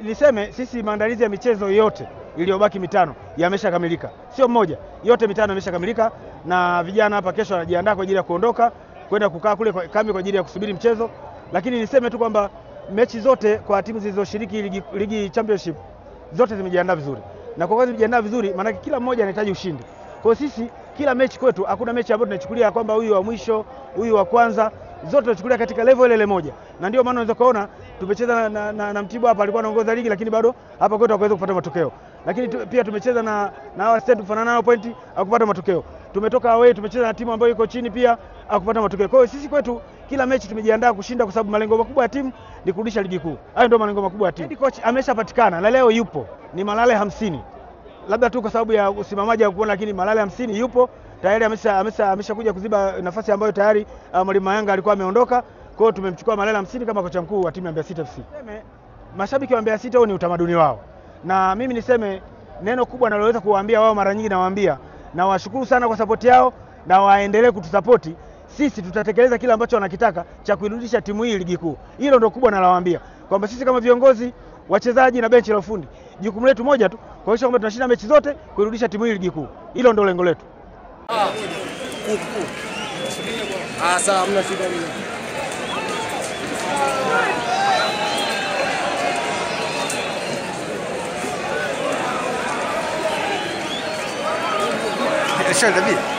niseme sisi maandalizi ya michezo yote iliyobaki mitano yameshakamilika. Sio mmoja, yote mitano yameshakamilika, na vijana hapa kesho wanajiandaa kwa ajili ya kuondoka kwenda kukaa kule kambi kwa ajili ya kusubiri mchezo. Lakini niseme tu kwamba mechi zote kwa timu zilizoshiriki ligi championship zote zimejiandaa vizuri. Na kwa sababu zimejiandaa vizuri, maana kila mmoja anahitaji ushindi. Kwa sisi kila mechi kwetu hakuna mechi ambayo tunachukulia kwamba huyu wa mwisho, huyu wa kwanza, zote tunachukulia katika level ile moja. Na ndio maana unaweza kuona tumecheza na Mtibwa hapa alikuwa anaongoza ligi, lakini bado hapa kwetu hakaweza kupata matokeo. Lakini pia tumecheza na hawa State kufanana nao pointi hakupata matokeo. Tumetoka away tumecheza na timu ambayo iko chini pia hakupata matokeo. Kwa hiyo sisi kwetu kila mechi tumejiandaa kushinda, kwa sababu malengo makubwa ya timu ni kurudisha ligi kuu. Hayo ndio malengo makubwa ya timu. Head coach ameshapatikana na leo yupo. Ni Malale 50. Labda tu kwa sababu ya usimamaji wa kuona, lakini Malale 50 yupo. Tayari ameshakuja kuziba nafasi ambayo tayari Mwalimu Mayanga alikuwa ameondoka. Kwa hiyo tumemchukua Malale 50 kama kocha mkuu wa timu ya Mbeya City FC. Mashabiki wa Mbeya City wao ni utamaduni wao. Na mimi niseme neno kubwa naloweza kuwaambia wao, mara nyingi nawaambia, na washukuru sana kwa support yao na waendelee kutusapoti. Sisi tutatekeleza kile ambacho wanakitaka cha kuirudisha timu hii ligi kuu. Hilo ndio kubwa nalawaambia, kwamba sisi kama viongozi, wachezaji na benchi la ufundi, jukumu letu moja tu, kuhakikisha kwamba tunashinda mechi zote kuirudisha timu hii ligi kuu. Hilo ndio lengo letu. Sawa, mna shida mimi. Shida